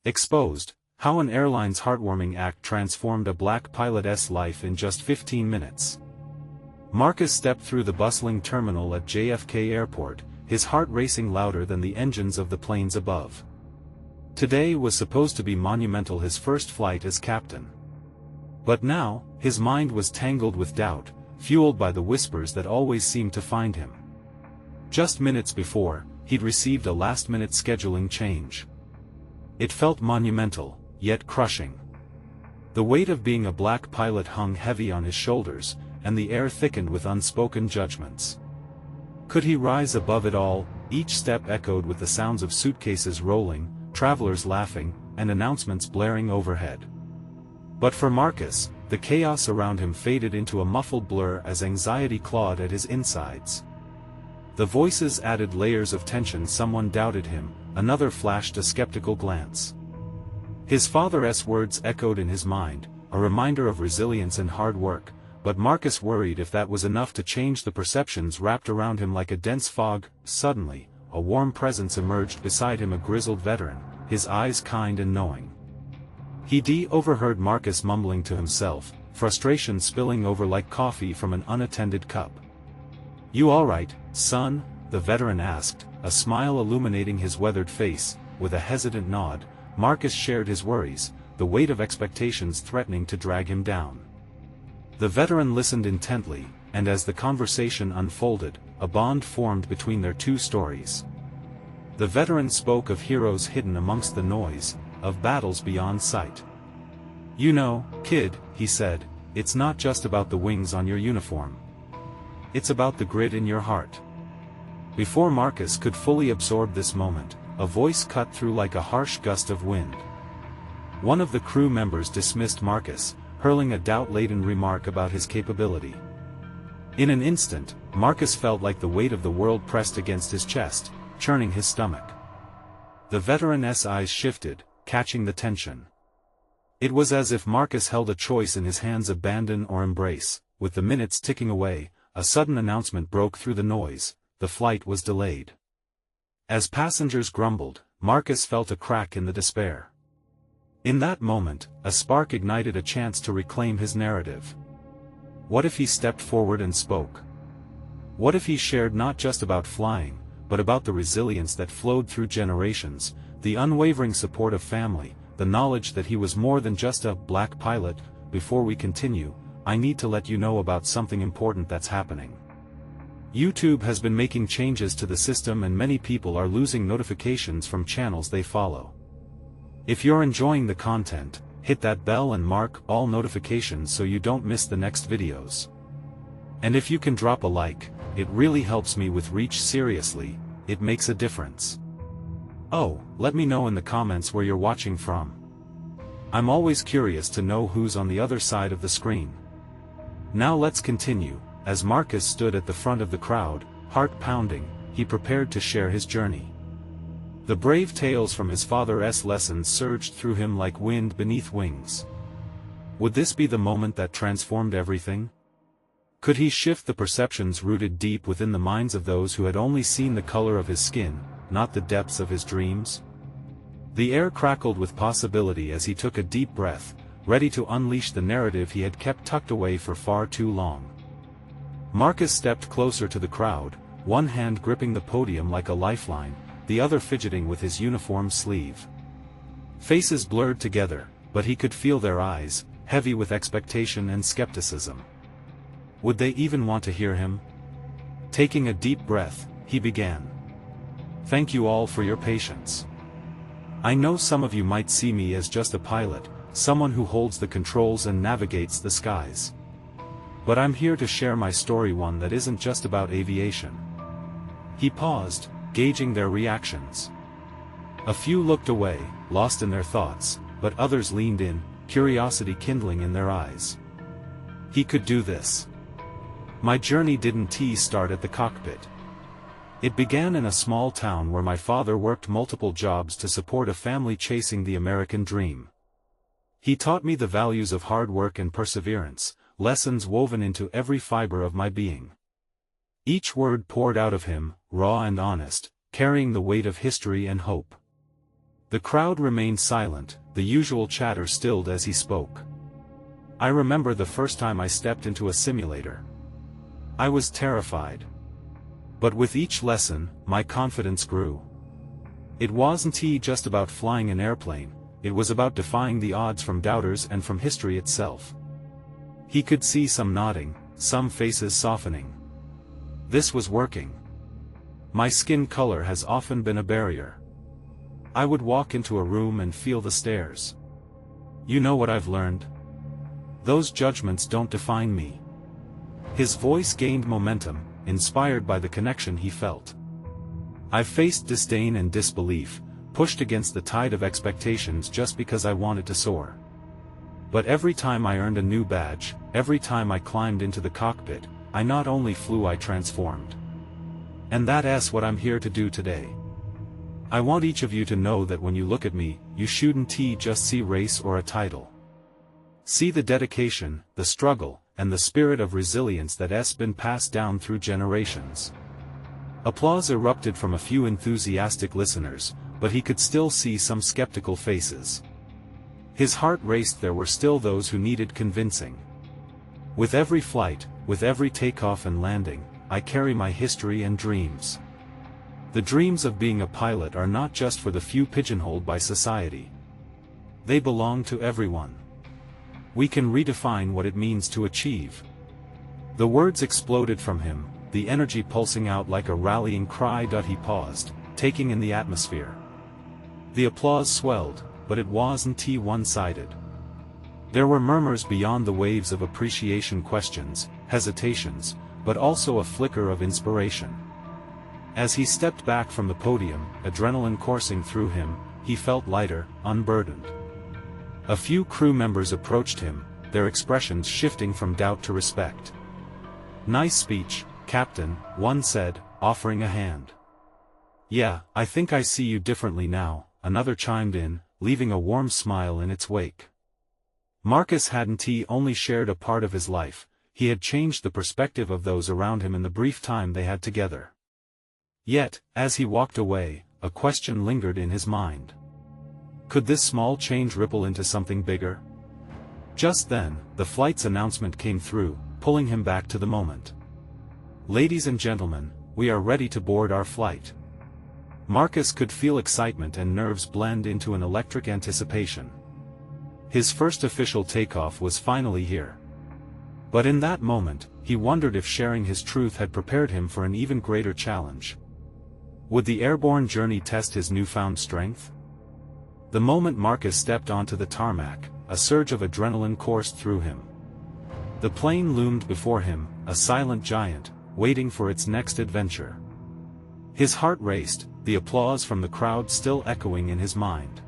Exposed: How an airline's heartwarming act transformed a black pilot's life in just 15 minutes. Marcus stepped through the bustling terminal at JFK Airport, his heart racing louder than the engines of the planes above. Today was supposed to be monumental, his first flight as captain. But now, his mind was tangled with doubt, fueled by the whispers that always seemed to find him. Just minutes before, he'd received a last-minute scheduling change. It felt monumental, yet crushing. The weight of being a black pilot hung heavy on his shoulders, and the air thickened with unspoken judgments. Could he rise above it all? Each step echoed with the sounds of suitcases rolling, travelers laughing, and announcements blaring overhead. But for Marcus, the chaos around him faded into a muffled blur as anxiety clawed at his insides. The voices added layers of tension. Someone doubted him, another flashed a skeptical glance. His father's words echoed in his mind, a reminder of resilience and hard work, but Marcus worried if that was enough to change the perceptions wrapped around him like a dense fog. Suddenly, a warm presence emerged beside him, a grizzled veteran, his eyes kind and knowing. He overheard Marcus mumbling to himself, frustration spilling over like coffee from an unattended cup. "You all right, son?" the veteran asked, a smile illuminating his weathered face. With a hesitant nod, Marcus shared his worries, the weight of expectations threatening to drag him down. The veteran listened intently, and as the conversation unfolded, a bond formed between their two stories. The veteran spoke of heroes hidden amongst the noise, of battles beyond sight. "You know, kid," he said, "it's not just about the wings on your uniform. It's about the grit in your heart." Before Marcus could fully absorb this moment, a voice cut through like a harsh gust of wind. One of the crew members dismissed Marcus, hurling a doubt-laden remark about his capability. In an instant, Marcus felt like the weight of the world pressed against his chest, churning his stomach. The veteran's eyes shifted, catching the tension. It was as if Marcus held a choice in his hands: abandon or embrace. With the minutes ticking away, a sudden announcement broke through the noise: the flight was delayed. As passengers grumbled, Marcus felt a crack in the despair. In that moment, a spark ignited a chance to reclaim his narrative. What if he stepped forward and spoke? What if he shared not just about flying, but about the resilience that flowed through generations, the unwavering support of family, the knowledge that he was more than just a black pilot? Before we continue, I need to let you know about something important that's happening. YouTube has been making changes to the system, and many people are losing notifications from channels they follow. If you're enjoying the content, hit that bell and mark all notifications so you don't miss the next videos. And if you can drop a like, it really helps me with reach. Seriously, it makes a difference. Oh, let me know in the comments where you're watching from. I'm always curious to know who's on the other side of the screen. Now let's continue. As Marcus stood at the front of the crowd, heart pounding, he prepared to share his journey. The brave tales from his father's lessons surged through him like wind beneath wings. Would this be the moment that transformed everything? Could he shift the perceptions rooted deep within the minds of those who had only seen the color of his skin, not the depths of his dreams? The air crackled with possibility as he took a deep breath, ready to unleash the narrative he had kept tucked away for far too long. Marcus stepped closer to the crowd, one hand gripping the podium like a lifeline, the other fidgeting with his uniform sleeve. Faces blurred together, but he could feel their eyes, heavy with expectation and skepticism. Would they even want to hear him? Taking a deep breath, he began. "Thank you all for your patience. I know some of you might see me as just a pilot, someone who holds the controls and navigates the skies. But I'm here to share my story, one that isn't just about aviation." He paused, gauging their reactions. A few looked away, lost in their thoughts, but others leaned in, curiosity kindling in their eyes. He could do this. My journey didn't start at the cockpit. It began in a small town where my father worked multiple jobs to support a family chasing the American dream. He taught me the values of hard work and perseverance, lessons woven into every fiber of my being. Each word poured out of him, raw and honest, carrying the weight of history and hope. The crowd remained silent, the usual chatter stilled as he spoke. I remember the first time I stepped into a simulator. I was terrified. But with each lesson, my confidence grew. It wasn't just about flying an airplane, it was about defying the odds from doubters and from history itself. He could see some nodding, some faces softening. This was working. My skin color has often been a barrier. I would walk into a room and feel the stares. You know what I've learned? Those judgments don't define me. His voice gained momentum, inspired by the connection he felt. I've faced disdain and disbelief, pushed against the tide of expectations just because I wanted to soar. But every time I earned a new badge, every time I climbed into the cockpit, I not only flew, I transformed. And that's what I'm here to do today. I want each of you to know that when you look at me, you shouldn't just see race or a title. See the dedication, the struggle, and the spirit of resilience that's been passed down through generations. Applause erupted from a few enthusiastic listeners, but he could still see some skeptical faces. His heart raced. There were still those who needed convincing. With every flight, with every takeoff and landing, I carry my history and dreams. The dreams of being a pilot are not just for the few pigeonholed by society. They belong to everyone. We can redefine what it means to achieve. The words exploded from him, the energy pulsing out like a rallying cry. He paused, taking in the atmosphere. The applause swelled, but it wasn't one-sided. There were murmurs beyond the waves of appreciation, questions, hesitations, but also a flicker of inspiration. As he stepped back from the podium, adrenaline coursing through him, he felt lighter, unburdened. A few crew members approached him, their expressions shifting from doubt to respect. "Nice speech, Captain," one said, offering a hand. "Yeah, I think I see you differently now," another chimed in, leaving a warm smile in its wake. Marcus hadn't only shared a part of his life, he had changed the perspective of those around him in the brief time they had together. Yet, as he walked away, a question lingered in his mind. Could this small change ripple into something bigger? Just then, the flight's announcement came through, pulling him back to the moment. "Ladies and gentlemen, we are ready to board our flight." Marcus could feel excitement and nerves blend into an electric anticipation. His first official takeoff was finally here. But in that moment, he wondered if sharing his truth had prepared him for an even greater challenge. Would the airborne journey test his newfound strength? The moment Marcus stepped onto the tarmac, a surge of adrenaline coursed through him. The plane loomed before him, a silent giant, waiting for its next adventure. His heart raced, the applause from the crowd still echoing in his mind.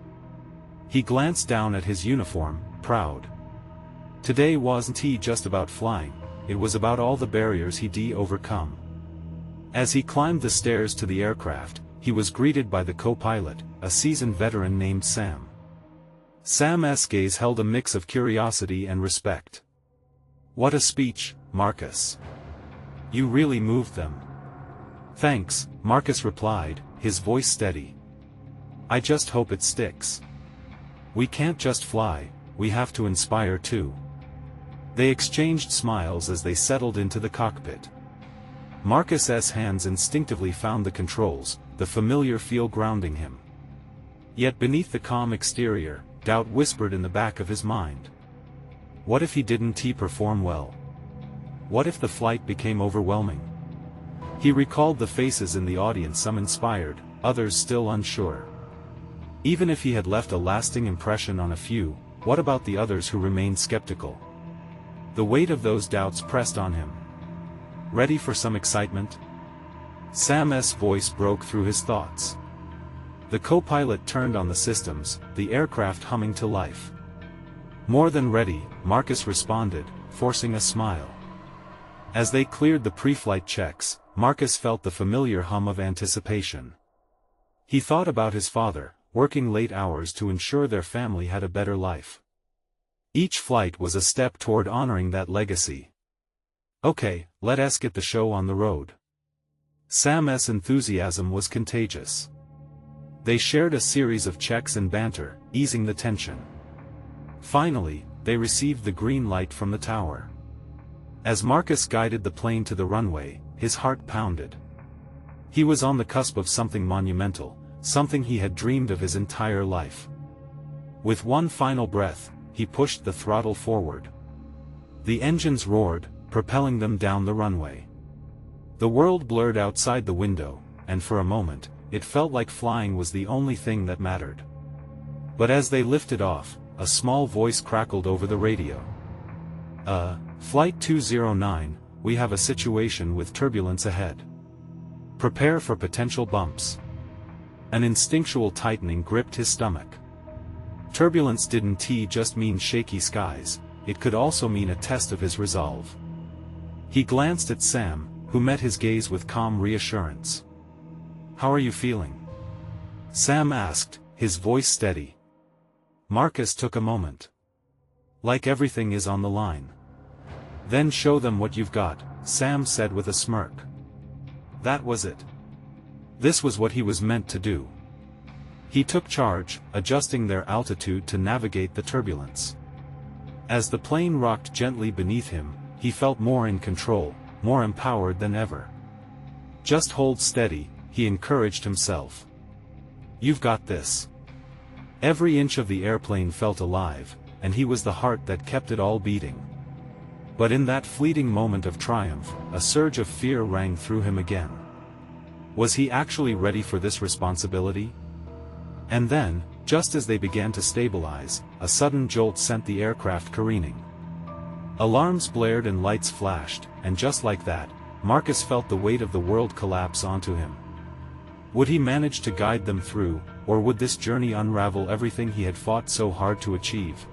He glanced down at his uniform, proud. Today wasn't just about flying, it was about all the barriers he'd overcome. As he climbed the stairs to the aircraft, he was greeted by the co-pilot, a seasoned veteran named Sam. Sam's gaze held a mix of curiosity and respect. "What a speech, Marcus. You really moved them." "Thanks," Marcus replied, his voice steady. "I just hope it sticks. We can't just fly, we have to inspire too." They exchanged smiles as they settled into the cockpit. Marcus's hands instinctively found the controls, the familiar feel grounding him. Yet beneath the calm exterior, doubt whispered in the back of his mind. What if he didn't perform well? What if the flight became overwhelming? He recalled the faces in the audience, some inspired, others still unsure. Even if he had left a lasting impression on a few, what about the others who remained skeptical? The weight of those doubts pressed on him. Ready for some excitement? Sam's voice broke through his thoughts. The co-pilot turned on the systems, the aircraft humming to life. "More than ready," Marcus responded, forcing a smile. As they cleared the pre-flight checks, Marcus felt the familiar hum of anticipation. He thought about his father, working late hours to ensure their family had a better life. Each flight was a step toward honoring that legacy. "Okay, let's get the show on the road." Sam's enthusiasm was contagious. They shared a series of checks and banter, easing the tension. Finally, they received the green light from the tower. As Marcus guided the plane to the runway, his heart pounded. He was on the cusp of something monumental, something he had dreamed of his entire life. With one final breath, he pushed the throttle forward. The engines roared, propelling them down the runway. The world blurred outside the window, and for a moment, it felt like flying was the only thing that mattered. But as they lifted off, a small voice crackled over the radio. Flight 209, we have a situation with turbulence ahead. Prepare for potential bumps." An instinctual tightening gripped his stomach. Turbulence didn't just mean shaky skies, it could also mean a test of his resolve. He glanced at Sam, who met his gaze with calm reassurance. "How are you feeling?" Sam asked, his voice steady. Marcus took a moment. "Like everything is on the line." "Then show them what you've got," Sam said with a smirk. That was it. This was what he was meant to do. He took charge, adjusting their altitude to navigate the turbulence. As the plane rocked gently beneath him, he felt more in control, more empowered than ever. "Just hold steady," he encouraged himself. "You've got this." Every inch of the airplane felt alive, and he was the heart that kept it all beating. But in that fleeting moment of triumph, a surge of fear rang through him again. Was he actually ready for this responsibility? And then, just as they began to stabilize, a sudden jolt sent the aircraft careening. Alarms blared and lights flashed, and just like that, Marcus felt the weight of the world collapse onto him. Would he manage to guide them through, or would this journey unravel everything he had fought so hard to achieve?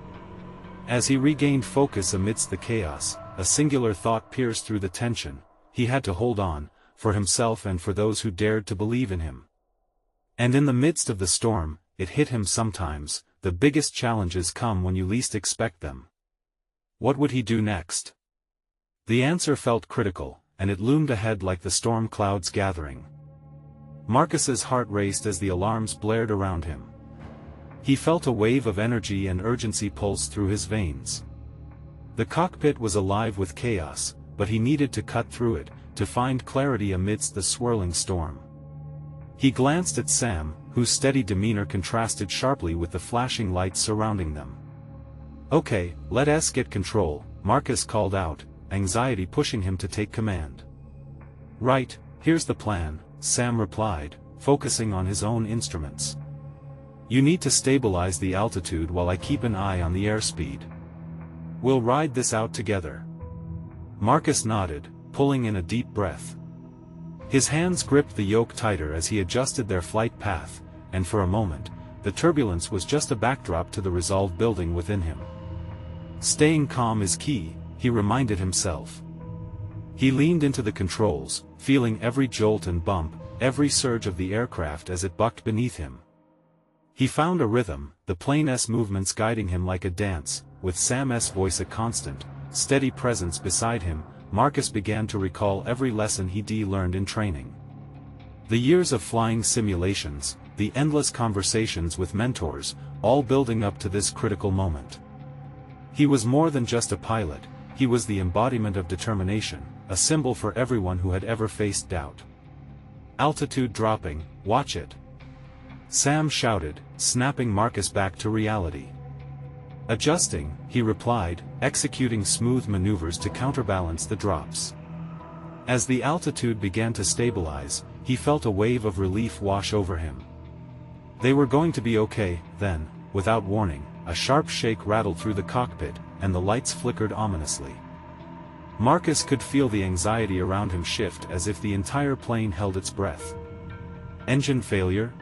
As he regained focus amidst the chaos, a singular thought pierced through the tension: he had to hold on, for himself and for those who dared to believe in him. And in the midst of the storm, it hit him sometimes, the biggest challenges come when you least expect them. What would he do next? The answer felt critical, and it loomed ahead like the storm clouds gathering. Marcus's heart raced as the alarms blared around him. He felt a wave of energy and urgency pulse through his veins. The cockpit was alive with chaos, but he needed to cut through it, to find clarity amidst the swirling storm. He glanced at Sam, whose steady demeanor contrasted sharply with the flashing lights surrounding them. "Okay, let us get control," Marcus called out, anxiety pushing him to take command. "Right, here's the plan," Sam replied, focusing on his own instruments. "You need to stabilize the altitude while I keep an eye on the airspeed. We'll ride this out together." Marcus nodded, pulling in a deep breath. His hands gripped the yoke tighter as he adjusted their flight path, and for a moment, the turbulence was just a backdrop to the resolve building within him. Staying calm is key, he reminded himself. He leaned into the controls, feeling every jolt and bump, every surge of the aircraft as it bucked beneath him. He found a rhythm, the plane's movements guiding him like a dance, with Sam's voice a constant, steady presence beside him. Marcus began to recall every lesson he'd learned in training. The years of flying simulations, the endless conversations with mentors, all building up to this critical moment. He was more than just a pilot, he was the embodiment of determination, a symbol for everyone who had ever faced doubt. "Altitude dropping, watch it," Sam shouted, snapping Marcus back to reality. "Adjusting," he replied, executing smooth maneuvers to counterbalance the drops. As the altitude began to stabilize, he felt a wave of relief wash over him. They were going to be okay. Then, without warning, a sharp shake rattled through the cockpit, and the lights flickered ominously. Marcus could feel the anxiety around him shift as if the entire plane held its breath. "Engine failure?"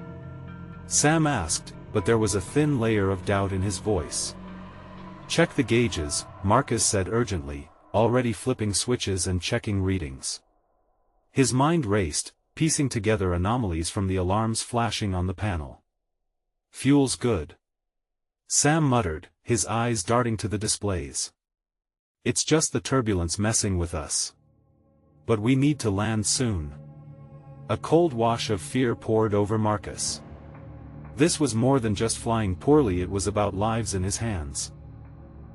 Sam asked, but there was a thin layer of doubt in his voice. "Check the gauges," Marcus said urgently, already flipping switches and checking readings. His mind raced, piecing together anomalies from the alarms flashing on the panel. "Fuel's good," Sam muttered, his eyes darting to the displays. "It's just the turbulence messing with us. But we need to land soon." A cold wash of fear poured over Marcus. This was more than just flying poorly, it was about lives in his hands.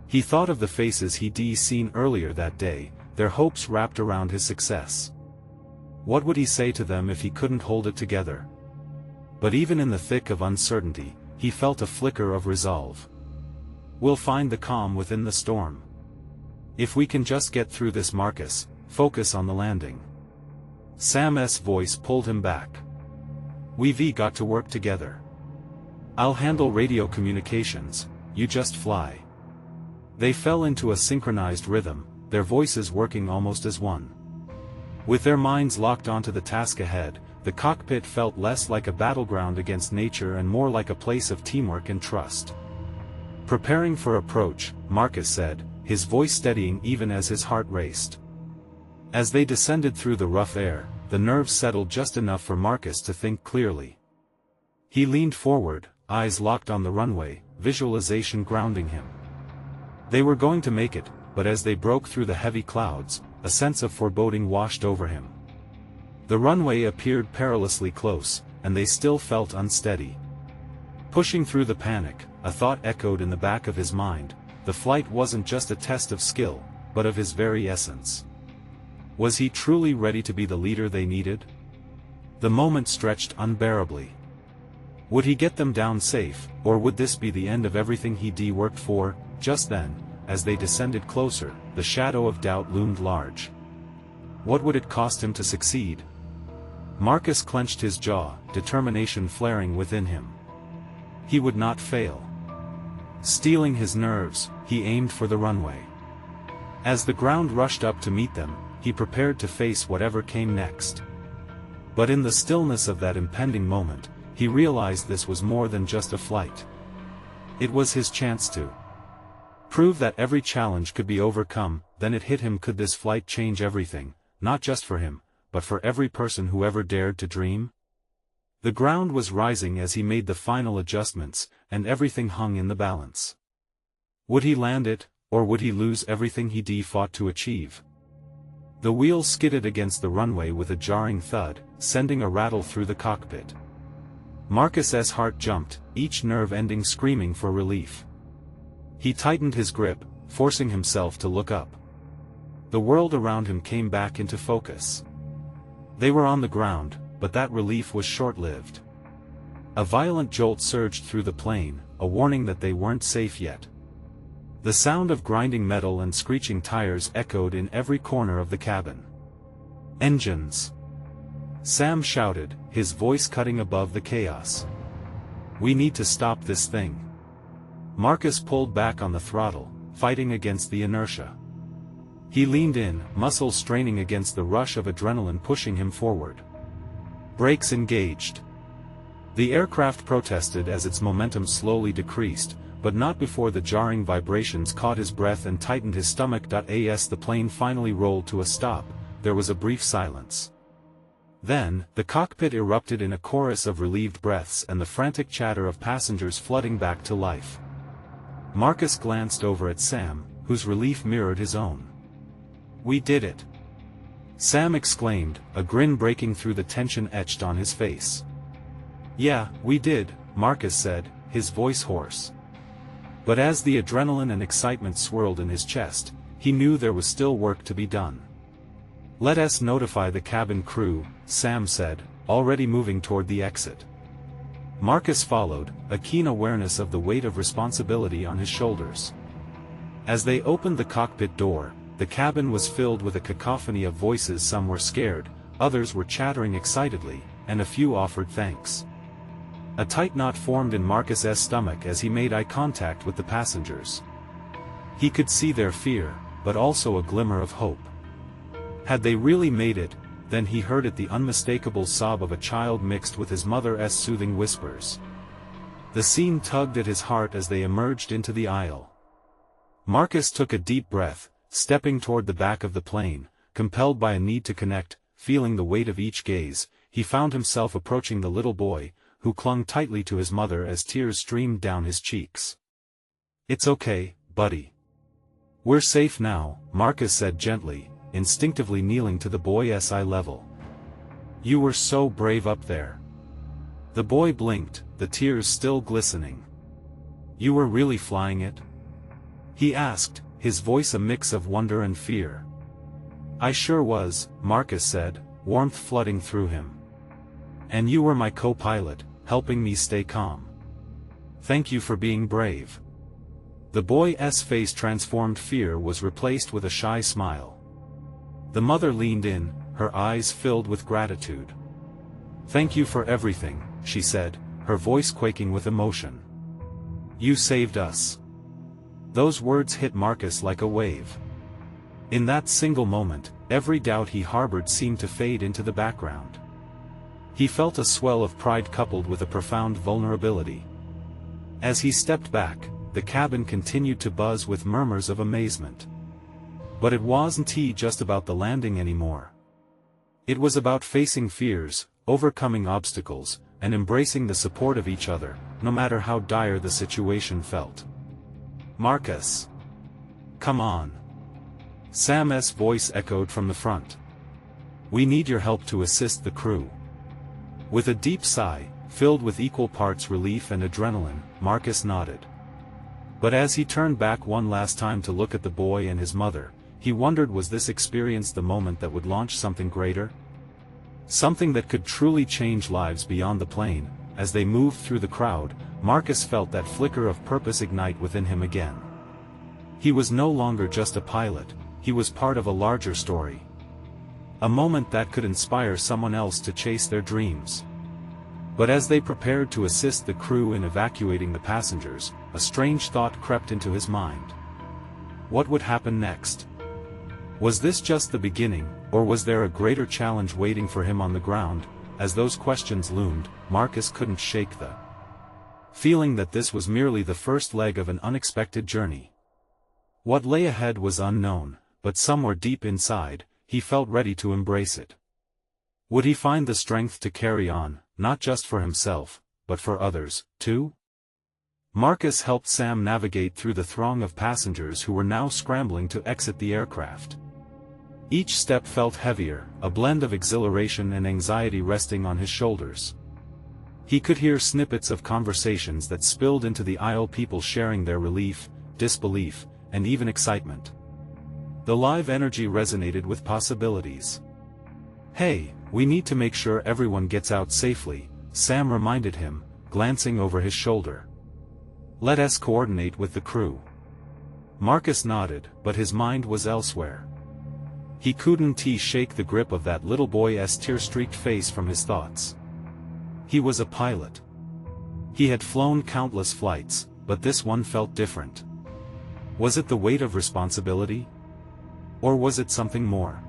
He thought of the faces he'd seen earlier that day, their hopes wrapped around his success. What would he say to them if he couldn't hold it together? But even in the thick of uncertainty, he felt a flicker of resolve. We'll find the calm within the storm. If we can just get through this, Marcus, focus on the landing. Sam's voice pulled him back. We've got to work together. I'll handle radio communications, you just fly. They fell into a synchronized rhythm, their voices working almost as one. With their minds locked onto the task ahead, the cockpit felt less like a battleground against nature and more like a place of teamwork and trust. Preparing for approach, Marcus said, his voice steadying even as his heart raced. As they descended through the rough air, the nerves settled just enough for Marcus to think clearly. He leaned forward, eyes locked on the runway, visualization grounding him. They were going to make it, but as they broke through the heavy clouds, a sense of foreboding washed over him. The runway appeared perilously close, and they still felt unsteady. Pushing through the panic, a thought echoed in the back of his mind: the flight wasn't just a test of skill, but of his very essence. Was he truly ready to be the leader they needed? The moment stretched unbearably. Would he get them down safe, or would this be the end of everything he'd worked for? Just then, as they descended closer, the shadow of doubt loomed large. What would it cost him to succeed? Marcus clenched his jaw, determination flaring within him. He would not fail. Steeling his nerves, he aimed for the runway. As the ground rushed up to meet them, he prepared to face whatever came next. But in the stillness of that impending moment, he realized this was more than just a flight. It was his chance to prove that every challenge could be overcome. Then it hit him: could this flight change everything, not just for him, but for every person who ever dared to dream? The ground was rising as he made the final adjustments, and everything hung in the balance. Would he land it, or would he lose everything he'd fought to achieve? The wheels skidded against the runway with a jarring thud, sending a rattle through the cockpit. Marcus's heart jumped, each nerve ending screaming for relief. He tightened his grip, forcing himself to look up. The world around him came back into focus. They were on the ground, but that relief was short-lived. A violent jolt surged through the plane, a warning that they weren't safe yet. The sound of grinding metal and screeching tires echoed in every corner of the cabin. Engines! Sam shouted, his voice cutting above the chaos. We need to stop this thing. Marcus pulled back on the throttle, fighting against the inertia. He leaned in, muscles straining against the rush of adrenaline pushing him forward. Brakes engaged. The aircraft protested as its momentum slowly decreased, but not before the jarring vibrations caught his breath and tightened his stomach. As the plane finally rolled to a stop, there was a brief silence. Then, the cockpit erupted in a chorus of relieved breaths and the frantic chatter of passengers flooding back to life. Marcus glanced over at Sam, whose relief mirrored his own. We did it! Sam exclaimed, a grin breaking through the tension etched on his face. Yeah, we did, Marcus said, his voice hoarse. But as the adrenaline and excitement swirled in his chest, he knew there was still work to be done. Let us notify the cabin crew, Sam said, already moving toward the exit. Marcus followed, a keen awareness of the weight of responsibility on his shoulders. As they opened the cockpit door, the cabin was filled with a cacophony of voices. Some were scared, others were chattering excitedly, and a few offered thanks. A tight knot formed in Marcus's stomach as he made eye contact with the passengers. He could see their fear, but also a glimmer of hope. Had they really made it? Then he heard it, the unmistakable sob of a child mixed with his mother's soothing whispers. The scene tugged at his heart as they emerged into the aisle. Marcus took a deep breath, stepping toward the back of the plane, compelled by a need to connect. Feeling the weight of each gaze, he found himself approaching the little boy, who clung tightly to his mother as tears streamed down his cheeks. It's okay, buddy. We're safe now, Marcus said gently, instinctively kneeling to the boy's eye level. You were so brave up there. The boy blinked, the tears still glistening. "You were really flying it?" he asked, his voice a mix of wonder and fear. "I sure was," Marcus said, warmth flooding through him. "And you were my co-pilot, helping me stay calm. Thank you for being brave." The boy's face transformed. Fear was replaced with a shy smile. The mother leaned in, her eyes filled with gratitude. "Thank you for everything," she said, her voice quaking with emotion. "You saved us." Those words hit Marcus like a wave. In that single moment, every doubt he harbored seemed to fade into the background. He felt a swell of pride coupled with a profound vulnerability. As he stepped back, the cabin continued to buzz with murmurs of amazement. But it wasn't just about the landing anymore. It was about facing fears, overcoming obstacles, and embracing the support of each other, no matter how dire the situation felt. "Marcus! Come on!" Sam's voice echoed from the front. "We need your help to assist the crew." With a deep sigh, filled with equal parts relief and adrenaline, Marcus nodded. But as he turned back one last time to look at the boy and his mother, he wondered, was this experience the moment that would launch something greater? Something that could truly change lives beyond the plane. As they moved through the crowd, Marcus felt that flicker of purpose ignite within him again. He was no longer just a pilot, he was part of a larger story. A moment that could inspire someone else to chase their dreams. But as they prepared to assist the crew in evacuating the passengers, a strange thought crept into his mind. What would happen next? Was this just the beginning, or was there a greater challenge waiting for him on the ground? As those questions loomed, Marcus couldn't shake the feeling that this was merely the first leg of an unexpected journey. What lay ahead was unknown, but somewhere deep inside, he felt ready to embrace it. Would he find the strength to carry on, not just for himself, but for others, too? Marcus helped Sam navigate through the throng of passengers who were now scrambling to exit the aircraft. Each step felt heavier, a blend of exhilaration and anxiety resting on his shoulders. He could hear snippets of conversations that spilled into the aisle, people sharing their relief, disbelief, and even excitement. The live energy resonated with possibilities. "Hey, we need to make sure everyone gets out safely," Sam reminded him, glancing over his shoulder. "Let us coordinate with the crew." Marcus nodded, but his mind was elsewhere. He couldn't shake the grip of that little boy's tear-streaked face from his thoughts. He was a pilot. He had flown countless flights, but this one felt different. Was it the weight of responsibility? Or was it something more?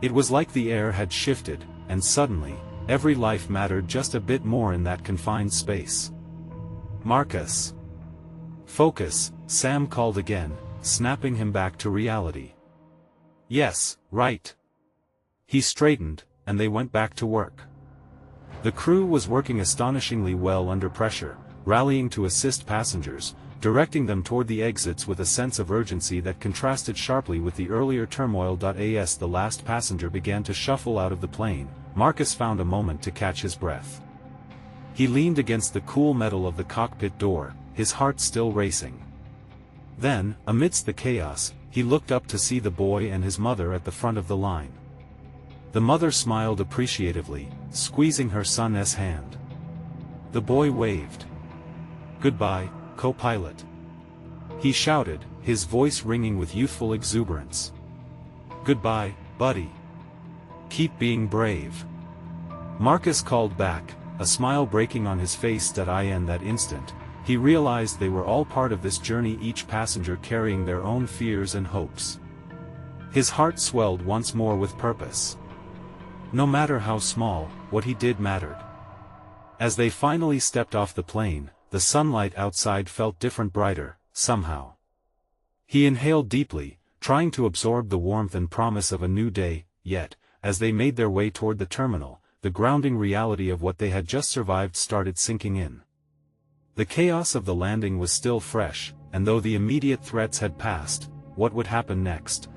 It was like the air had shifted, and suddenly, every life mattered just a bit more in that confined space. "Marcus! Focus," Sam called again, snapping him back to reality. "Yes, right." He straightened, and they went back to work. The crew was working astonishingly well under pressure, rallying to assist passengers, directing them toward the exits with a sense of urgency that contrasted sharply with the earlier turmoil. As the last passenger began to shuffle out of the plane, Marcus found a moment to catch his breath. He leaned against the cool metal of the cockpit door, his heart still racing. Then, amidst the chaos, he looked up to see the boy and his mother at the front of the line. The mother smiled appreciatively, squeezing her son's hand. The boy waved. "Goodbye, co-pilot," he shouted, his voice ringing with youthful exuberance. "Goodbye, buddy. Keep being brave." Marcus called back, a smile breaking on his face. In that instant, he realized they were all part of this journey, each passenger carrying their own fears and hopes. His heart swelled once more with purpose. No matter how small, what he did mattered. As they finally stepped off the plane, the sunlight outside felt different, brighter, somehow. He inhaled deeply, trying to absorb the warmth and promise of a new day, yet, as they made their way toward the terminal, the grounding reality of what they had just survived started sinking in. The chaos of the landing was still fresh, and though the immediate threats had passed, what would happen next?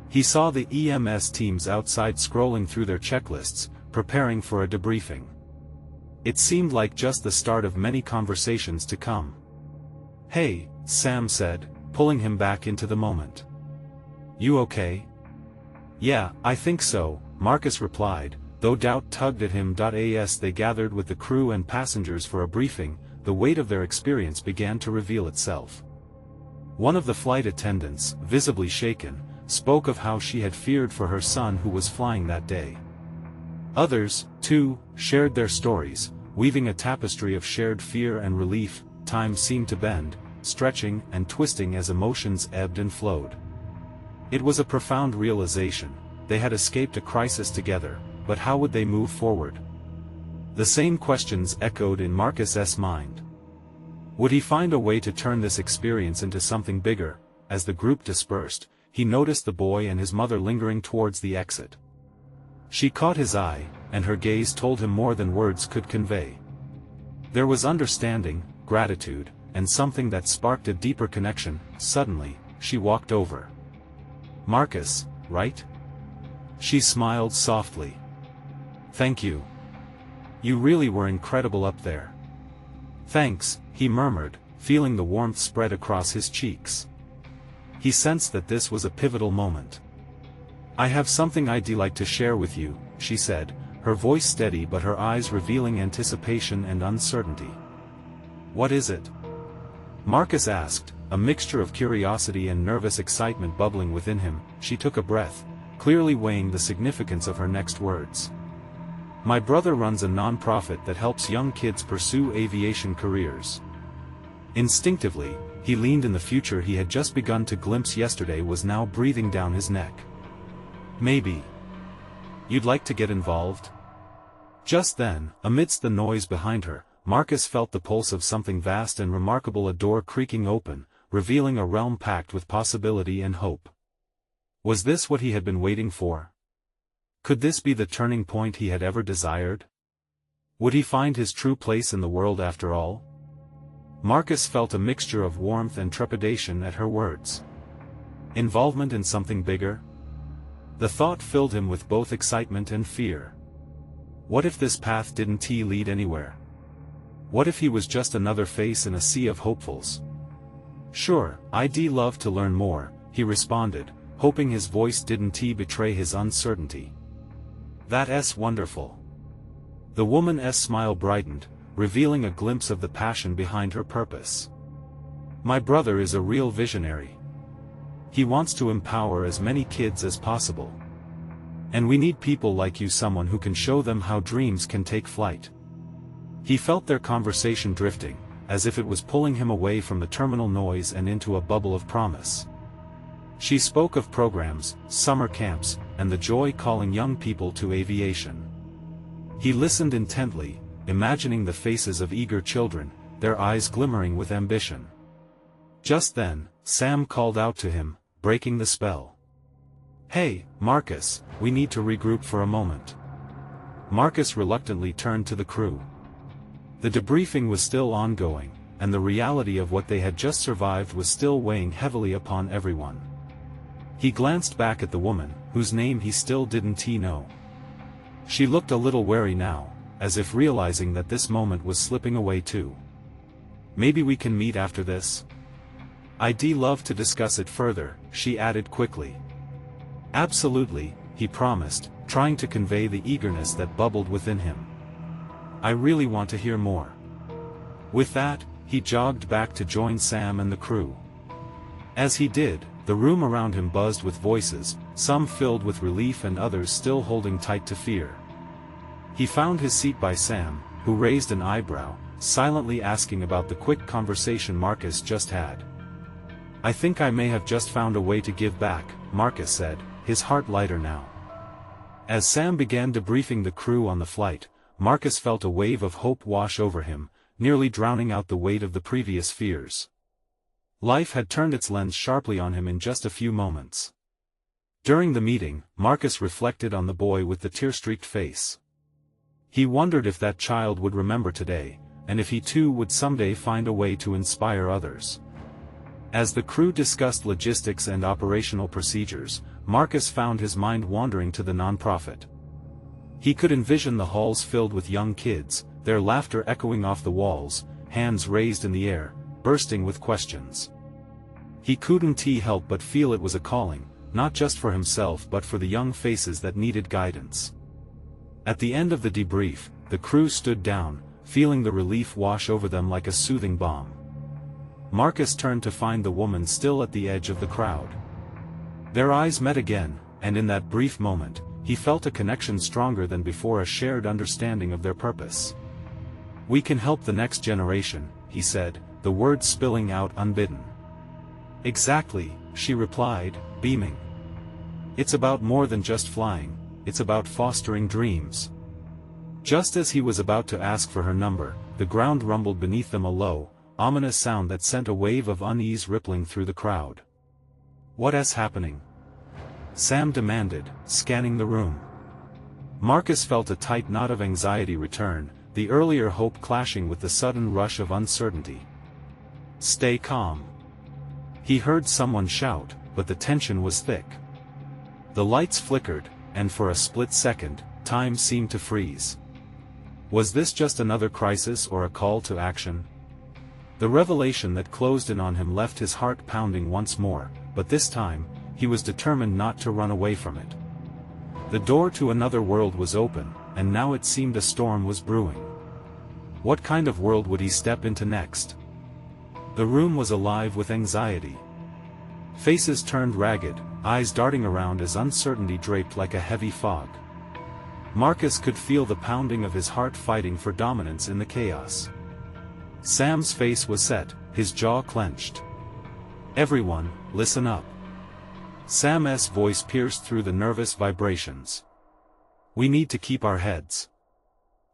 He saw the EMS teams outside scrolling through their checklists, preparing for a debriefing. It seemed like just the start of many conversations to come. "Hey," Sam said, pulling him back into the moment. "You okay?" "Yeah, I think so," Marcus replied, though doubt tugged at him. As they gathered with the crew and passengers for a briefing, the weight of their experience began to reveal itself. One of the flight attendants, visibly shaken, spoke of how she had feared for her son who was flying that day. Others, too, shared their stories, weaving a tapestry of shared fear and relief. Time seemed to bend, stretching and twisting as emotions ebbed and flowed. It was a profound realization. They had escaped a crisis together, but how would they move forward? The same questions echoed in Marcus's mind. Would he find a way to turn this experience into something bigger? As the group dispersed, he noticed the boy and his mother lingering towards the exit. She caught his eye, and her gaze told him more than words could convey. There was understanding, gratitude, and something that sparked a deeper connection. Suddenly, she walked over. "Marcus, right?" She smiled softly. "Thank you. You really were incredible up there." "Thanks," he murmured, feeling the warmth spread across his cheeks. He sensed that this was a pivotal moment. "I have something I'd like to share with you," she said, her voice steady but her eyes revealing anticipation and uncertainty. "What is it?" Marcus asked, a mixture of curiosity and nervous excitement bubbling within him. She took a breath, clearly weighing the significance of her next words. "My brother runs a non-profit that helps young kids pursue aviation careers." Instinctively, he leaned in. The future he had just begun to glimpse yesterday was now breathing down his neck. "Maybe you'd like to get involved?" Just then, amidst the noise behind her, Marcus felt the pulse of something vast and remarkable, a door creaking open, revealing a realm packed with possibility and hope. Was this what he had been waiting for? Could this be the turning point he had ever desired? Would he find his true place in the world after all? Marcus felt a mixture of warmth and trepidation at her words. Involvement in something bigger? The thought filled him with both excitement and fear. What if this path didn't lead anywhere? What if he was just another face in a sea of hopefuls? "Sure, I'd love to learn more," he responded, hoping his voice didn't betray his uncertainty. "That's wonderful." The woman's smile brightened, revealing a glimpse of the passion behind her purpose. "My brother is a real visionary. He wants to empower as many kids as possible. And we need people like you, someone who can show them how dreams can take flight." He felt their conversation drifting, as if it was pulling him away from the terminal noise and into a bubble of promise. She spoke of programs, summer camps, and the joy calling young people to aviation. He listened intently, imagining the faces of eager children, their eyes glimmering with ambition. Just then, Sam called out to him, breaking the spell. "Hey, Marcus, we need to regroup for a moment." Marcus reluctantly turned to the crew. The debriefing was still ongoing, and the reality of what they had just survived was still weighing heavily upon everyone. He glanced back at the woman, whose name he still didn't know. She looked a little wary now, as if realizing that this moment was slipping away too. "Maybe we can meet after this? I'd love to discuss it further," she added quickly. "Absolutely," he promised, trying to convey the eagerness that bubbled within him. "I really want to hear more." With that, he jogged back to join Sam and the crew. As he did, the room around him buzzed with voices, some filled with relief and others still holding tight to fear. He found his seat by Sam, who raised an eyebrow, silently asking about the quick conversation Marcus just had. "I think I may have just found a way to give back," Marcus said, his heart lighter now. As Sam began debriefing the crew on the flight, Marcus felt a wave of hope wash over him, nearly drowning out the weight of the previous fears. Life had turned its lens sharply on him in just a few moments. During the meeting, Marcus reflected on the boy with the tear-streaked face. He wondered if that child would remember today, and if he too would someday find a way to inspire others. As the crew discussed logistics and operational procedures, Marcus found his mind wandering to the nonprofit. He could envision the halls filled with young kids, their laughter echoing off the walls, hands raised in the air, bursting with questions. He couldn't help but feel it was a calling, not just for himself but for the young faces that needed guidance. At the end of the debrief, the crew stood down, feeling the relief wash over them like a soothing balm. Marcus turned to find the woman still at the edge of the crowd. Their eyes met again, and in that brief moment, he felt a connection stronger than before, a shared understanding of their purpose. "We can help the next generation," he said, the words spilling out unbidden. "Exactly," she replied, beaming. "It's about more than just flying, it's about fostering dreams." Just as he was about to ask for her number, the ground rumbled beneath them, a low, ominous sound that sent a wave of unease rippling through the crowd. "What is happening?" Sam demanded, scanning the room. Marcus felt a tight knot of anxiety return, the earlier hope clashing with the sudden rush of uncertainty. "Stay calm." He heard someone shout, but the tension was thick. The lights flickered, and for a split second, time seemed to freeze. Was this just another crisis or a call to action? The revelation that closed in on him left his heart pounding once more, but this time, he was determined not to run away from it. The door to another world was open, and now it seemed a storm was brewing. What kind of world would he step into next? The room was alive with anxiety. Faces turned ragged, eyes darting around as uncertainty draped like a heavy fog. Marcus could feel the pounding of his heart fighting for dominance in the chaos. Sam's face was set, his jaw clenched. "Everyone, listen up." Sam's voice pierced through the nervous vibrations. "We need to keep our heads.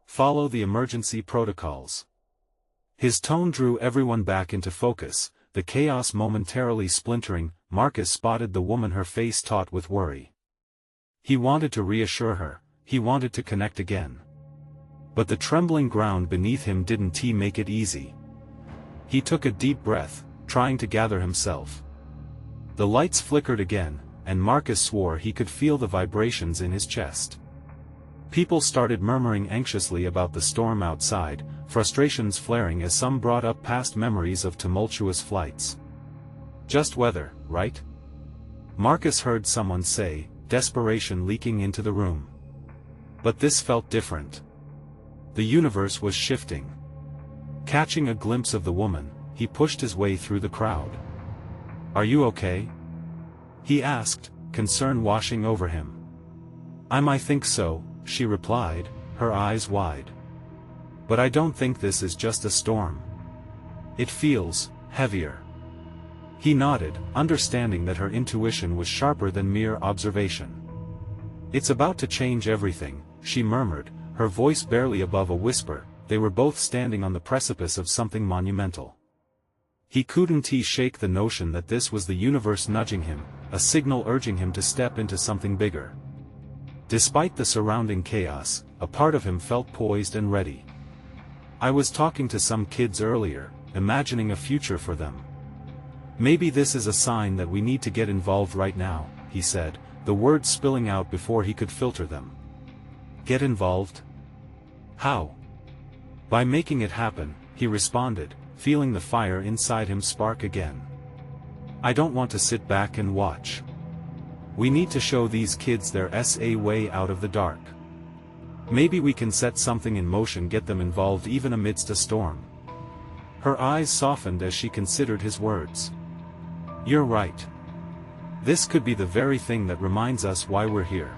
Follow the emergency protocols." His tone drew everyone back into focus, the chaos momentarily splintering. Marcus spotted the woman, her face taut with worry. He wanted to reassure her, he wanted to connect again. But the trembling ground beneath him didn't make it easy. He took a deep breath, trying to gather himself. The lights flickered again, and Marcus swore he could feel the vibrations in his chest. People started murmuring anxiously about the storm outside, frustrations flaring as some brought up past memories of tumultuous flights. "Just weather, right?" Marcus heard someone say, desperation leaking into the room. But this felt different. The universe was shifting. Catching a glimpse of the woman, he pushed his way through the crowd. "Are you okay?" he asked, concern washing over him. I think so," she replied, her eyes wide. "But I don't think this is just a storm. It feels heavier." He nodded, understanding that her intuition was sharper than mere observation. "It's about to change everything," she murmured, her voice barely above a whisper. They were both standing on the precipice of something monumental. He couldn't shake the notion that this was the universe nudging him, a signal urging him to step into something bigger. Despite the surrounding chaos, a part of him felt poised and ready. "I was talking to some kids earlier, imagining a future for them. Maybe this is a sign that we need to get involved right now," he said, the words spilling out before he could filter them. "Get involved? How?" "By making it happen," he responded, feeling the fire inside him spark again. "I don't want to sit back and watch. We need to show these kids there's a way out of the dark. Maybe we can set something in motion, get them involved even amidst a storm." Her eyes softened as she considered his words. "You're right. This could be the very thing that reminds us why we're here."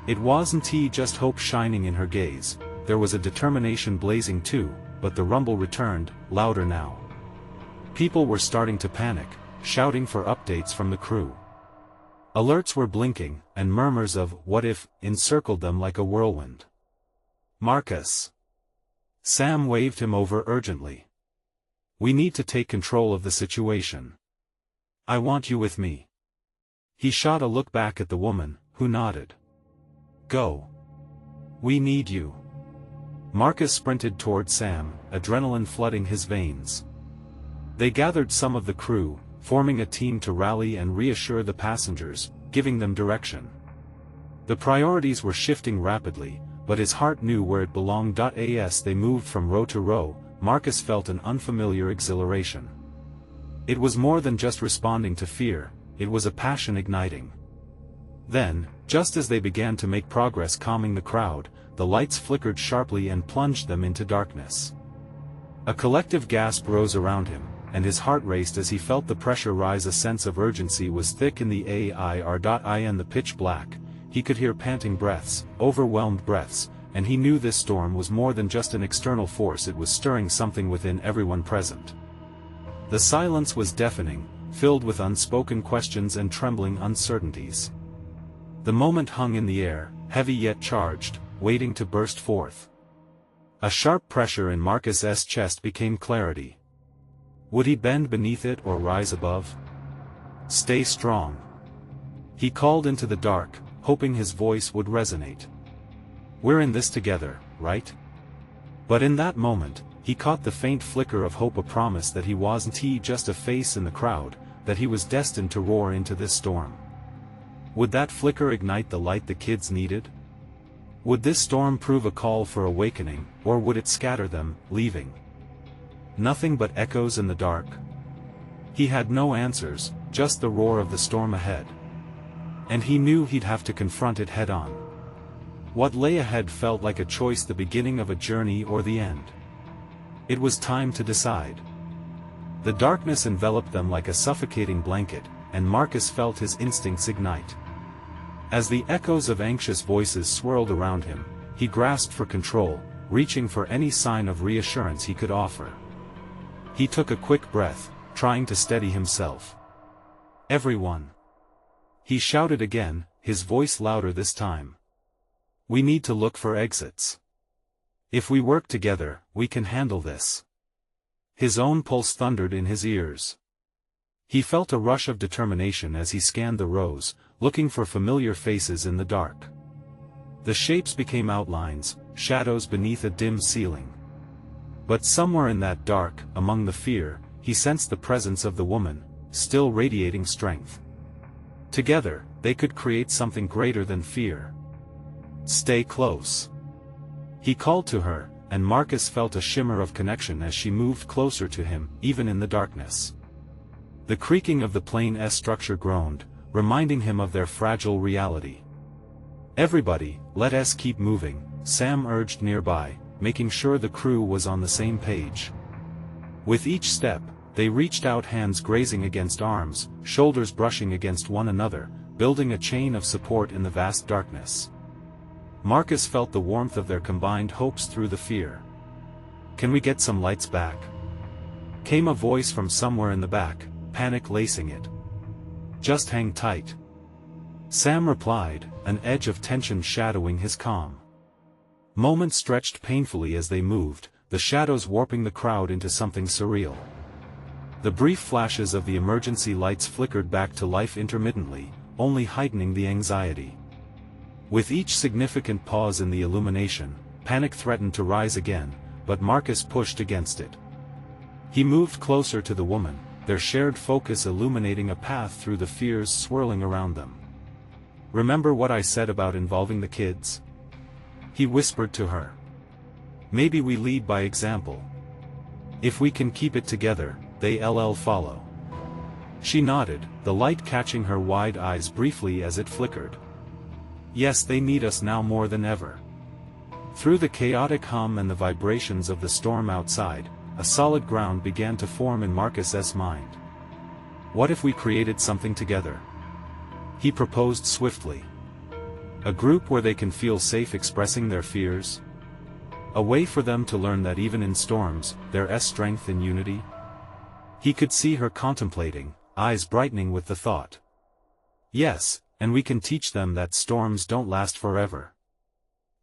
It wasn't just hope shining in her gaze, there was a determination blazing too, but the rumble returned, louder now. People were starting to panic, shouting for updates from the crew. Alerts were blinking, and murmurs of "what if" encircled them like a whirlwind. "Marcus!" Sam waved him over urgently. "We need to take control of the situation. I want you with me." He shot a look back at the woman, who nodded. "Go. We need you." Marcus sprinted toward Sam, adrenaline flooding his veins. They gathered some of the crew, forming a team to rally and reassure the passengers, giving them direction. The priorities were shifting rapidly, but his heart knew where it belonged. As they moved from row to row, Marcus felt an unfamiliar exhilaration. It was more than just responding to fear, it was a passion igniting. Then, just as they began to make progress calming the crowd, the lights flickered sharply and plunged them into darkness. A collective gasp rose around him, and his heart raced as he felt the pressure rise. A sense of urgency was thick in the air. In the pitch black, he could hear panting breaths, overwhelmed breaths, and he knew this storm was more than just an external force. It was stirring something within everyone present. The silence was deafening, filled with unspoken questions and trembling uncertainties. The moment hung in the air, heavy yet charged, waiting to burst forth. A sharp pressure in Marcus's chest became clarity. Would he bend beneath it or rise above? Stay strong. He called into the dark, hoping his voice would resonate. We're in this together, right? But in that moment, he caught the faint flicker of hope, a promise that he wasn't just a face in the crowd, that he was destined to roar into this storm. Would that flicker ignite the light the kids needed? Would this storm prove a call for awakening, or would it scatter them, leaving nothing but echoes in the dark? He had no answers, just the roar of the storm ahead. And he knew he'd have to confront it head-on. What lay ahead felt like a choice, the beginning of a journey or the end. It was time to decide. The darkness enveloped them like a suffocating blanket, and Marcus felt his instincts ignite. As the echoes of anxious voices swirled around him, he grasped for control, reaching for any sign of reassurance he could offer. He took a quick breath, trying to steady himself. Everyone! He shouted again, his voice louder this time. We need to look for exits. If we work together, we can handle this. His own pulse thundered in his ears. He felt a rush of determination as he scanned the rows, looking for familiar faces in the dark. The shapes became outlines, shadows beneath a dim ceiling. But somewhere in that dark, among the fear, he sensed the presence of the woman, still radiating strength. Together, they could create something greater than fear. Stay close. He called to her, and Marcus felt a shimmer of connection as she moved closer to him, even in the darkness. The creaking of the plane's structure groaned, reminding him of their fragile reality. Everybody, let us keep moving, Sam urged nearby, making sure the crew was on the same page. With each step, they reached out, hands grazing against arms, shoulders brushing against one another, building a chain of support in the vast darkness. Marcus felt the warmth of their combined hopes through the fear. Can we get some lights back? Came a voice from somewhere in the back, panic lacing it. Just hang tight. Sam replied, an edge of tension shadowing his calm. Moments stretched painfully as they moved, the shadows warping the crowd into something surreal. The brief flashes of the emergency lights flickered back to life intermittently, only heightening the anxiety. With each significant pause in the illumination, panic threatened to rise again, but Marcus pushed against it. He moved closer to the woman, their shared focus illuminating a path through the fears swirling around them. Remember what I said about involving the kids? He whispered to her. Maybe we lead by example. If we can keep it together, they'll follow. She nodded, the light catching her wide eyes briefly as it flickered. Yes, they need us now more than ever. Through the chaotic hum and the vibrations of the storm outside, a solid ground began to form in Marcus's mind. What if we created something together? He proposed swiftly. A group where they can feel safe expressing their fears? A way for them to learn that even in storms, there's strength in unity? He could see her contemplating, eyes brightening with the thought. Yes, and we can teach them that storms don't last forever.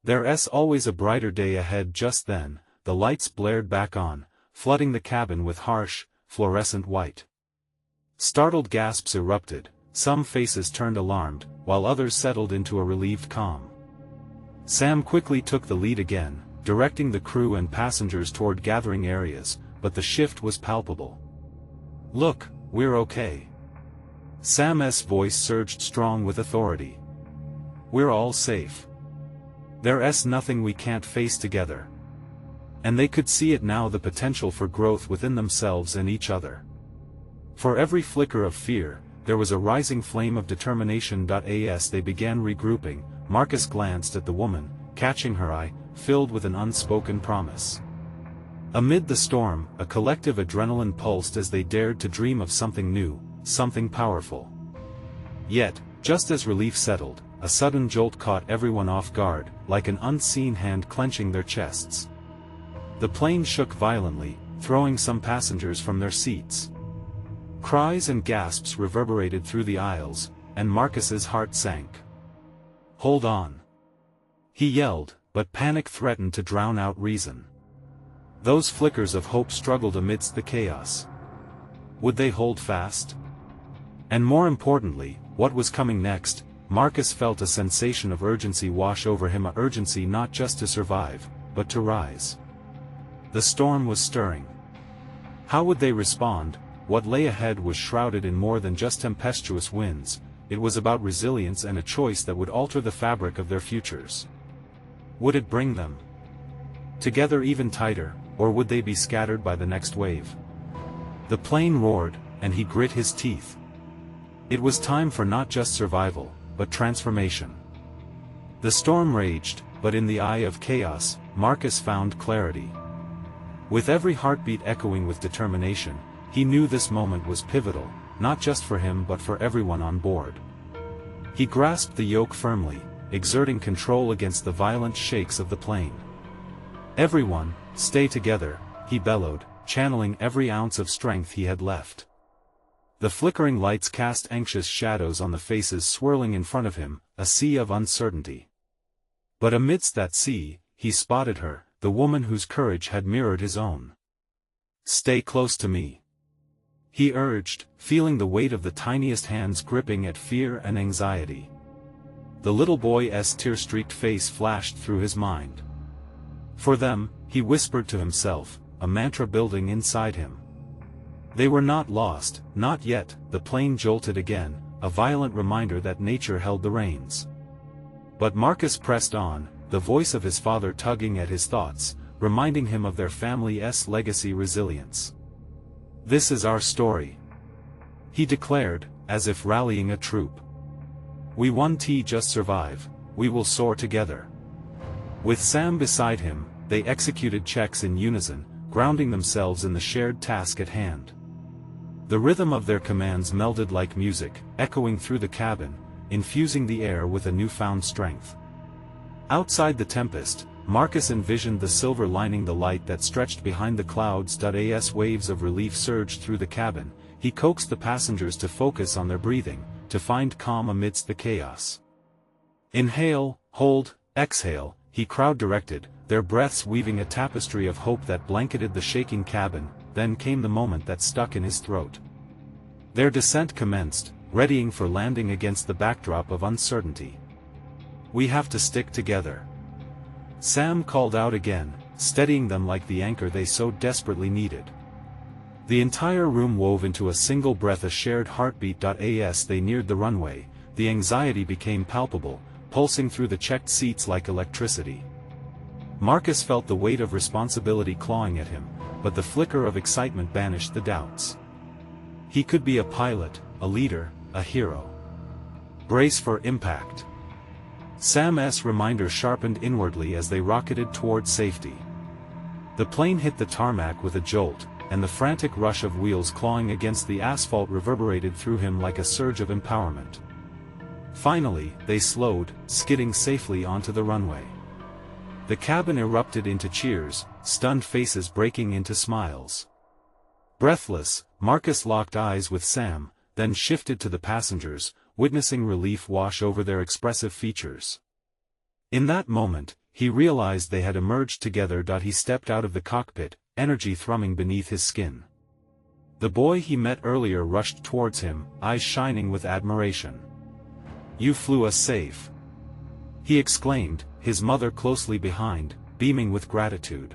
There's always a brighter day ahead. Just then, the lights blared back on, flooding the cabin with harsh, fluorescent white. Startled gasps erupted, some faces turned alarmed, while others settled into a relieved calm. Sam quickly took the lead again, directing the crew and passengers toward gathering areas, but the shift was palpable. Look, we're okay. Sam's voice surged strong with authority. We're all safe. There's nothing we can't face together. And they could see it now, the potential for growth within themselves and each other. For every flicker of fear, there was a rising flame of determination. As they began regrouping, Marcus glanced at the woman, catching her eye, filled with an unspoken promise. Amid the storm, a collective adrenaline pulsed as they dared to dream of something new, something powerful. Yet, just as relief settled, a sudden jolt caught everyone off guard, like an unseen hand clenching their chests. The plane shook violently, throwing some passengers from their seats. Cries and gasps reverberated through the aisles, and Marcus's heart sank. "Hold on!" he yelled, but panic threatened to drown out reason. Those flickers of hope struggled amidst the chaos. Would they hold fast? And more importantly, what was coming next? Marcus felt a sensation of urgency wash over him, a urgency not just to survive, but to rise. The storm was stirring. How would they respond? What lay ahead was shrouded in more than just tempestuous winds. It was about resilience and a choice that would alter the fabric of their futures. Would it bring them together even tighter, or would they be scattered by the next wave? The plane roared, and he grit his teeth. It was time for not just survival, but transformation. The storm raged, but in the eye of chaos, Marcus found clarity. With every heartbeat echoing with determination, he knew this moment was pivotal, not just for him but for everyone on board. He grasped the yoke firmly, exerting control against the violent shakes of the plane. "Everyone, stay together," he bellowed, channeling every ounce of strength he had left. The flickering lights cast anxious shadows on the faces swirling in front of him, a sea of uncertainty. But amidst that sea, he spotted her, the woman whose courage had mirrored his own. "Stay close to me," he urged, feeling the weight of the tiniest hands gripping at fear and anxiety. The little boy's tear-streaked face flashed through his mind. For them, he whispered to himself, a mantra building inside him. They were not lost, not yet. The plane jolted again, a violent reminder that nature held the reins. But Marcus pressed on, the voice of his father tugging at his thoughts, reminding him of their family's legacy: resilience. "This is our story," he declared, as if rallying a troop. "We won't just survive, we will soar together." With Sam beside him, they executed checks in unison, grounding themselves in the shared task at hand. The rhythm of their commands melded like music, echoing through the cabin, infusing the air with a newfound strength. Outside the tempest, Marcus envisioned the silver lining, the light that stretched behind the clouds. As waves of relief surged through the cabin, he coaxed the passengers to focus on their breathing, to find calm amidst the chaos. "Inhale, hold, exhale," he crowd-directed, their breaths weaving a tapestry of hope that blanketed the shaking cabin. Then came the moment that stuck in his throat. Their descent commenced, readying for landing against the backdrop of uncertainty. "We have to stick together," Sam called out again, steadying them like the anchor they so desperately needed. The entire room wove into a single breath, a shared heartbeat. As they neared the runway, the anxiety became palpable, pulsing through the checked seats like electricity. Marcus felt the weight of responsibility clawing at him, but the flicker of excitement banished the doubts. He could be a pilot, a leader, a hero. Brace for impact. Sam's reminder sharpened inwardly as they rocketed toward safety. The plane hit the tarmac with a jolt, and the frantic rush of wheels clawing against the asphalt reverberated through him like a surge of empowerment. Finally, they slowed, skidding safely onto the runway. The cabin erupted into cheers, stunned faces breaking into smiles. Breathless, Marcus locked eyes with Sam, then shifted to the passengers, witnessing relief wash over their expressive features. In that moment, he realized they had emerged together. He stepped out of the cockpit, energy thrumming beneath his skin. The boy he met earlier rushed towards him, eyes shining with admiration. "You flew us safe," he exclaimed, his mother closely behind, beaming with gratitude.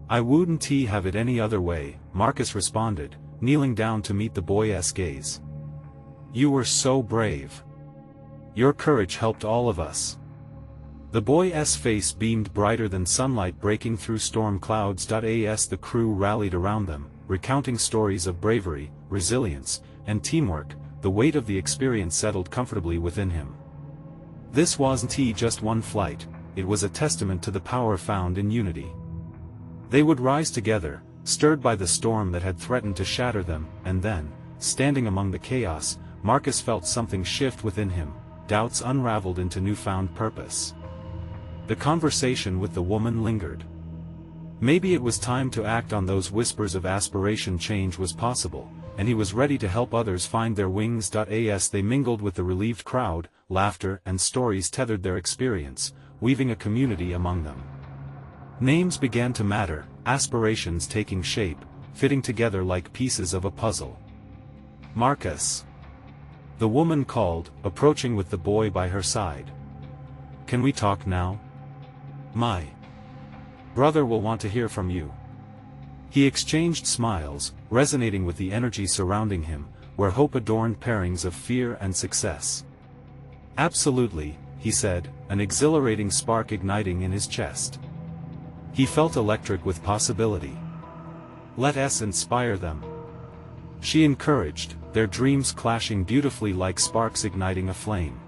"I wouldn't have it any other way," Marcus responded, kneeling down to meet the boy's gaze. "You were so brave. Your courage helped all of us." The boy's face beamed brighter than sunlight breaking through storm clouds. As the crew rallied around them, recounting stories of bravery, resilience, and teamwork, the weight of the experience settled comfortably within him. This wasn't just one flight, it was a testament to the power found in unity. They would rise together, stirred by the storm that had threatened to shatter them, and then, standing among the chaos, Marcus felt something shift within him, doubts unraveled into newfound purpose. The conversation with the woman lingered. Maybe it was time to act on those whispers of aspiration. Change was possible, and he was ready to help others find their wings. As they mingled with the relieved crowd, laughter and stories tethered their experience, weaving a community among them. Names began to matter, aspirations taking shape, fitting together like pieces of a puzzle. "Marcus," the woman called, approaching with the boy by her side. "Can we talk now? My brother will want to hear from you." He exchanged smiles, resonating with the energy surrounding him, where hope adorned pairings of fear and success. "Absolutely," he said, an exhilarating spark igniting in his chest. He felt electric with possibility. "Let us inspire them," she encouraged, their dreams clashing beautifully like sparks igniting a flame.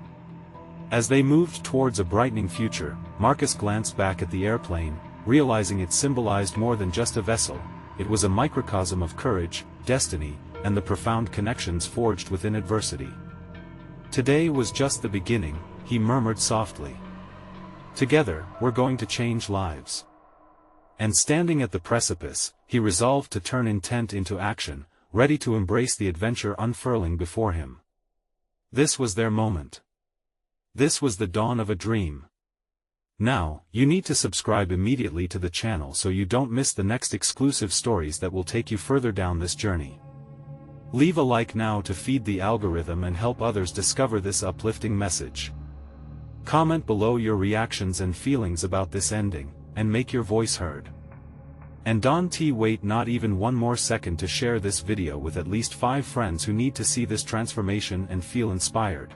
As they moved towards a brightening future, Marcus glanced back at the airplane, realizing it symbolized more than just a vessel. It was a microcosm of courage, destiny, and the profound connections forged within adversity. "Today was just the beginning," he murmured softly. "Together, we're going to change lives." And standing at the precipice, he resolved to turn intent into action, ready to embrace the adventure unfurling before him. This was their moment. This was the dawn of a dream. Now, you need to subscribe immediately to the channel so you don't miss the next exclusive stories that will take you further down this journey. Leave a like now to feed the algorithm and help others discover this uplifting message. Comment below your reactions and feelings about this ending, and make your voice heard. And don't wait not even one more second to share this video with at least 5 friends who need to see this transformation and feel inspired.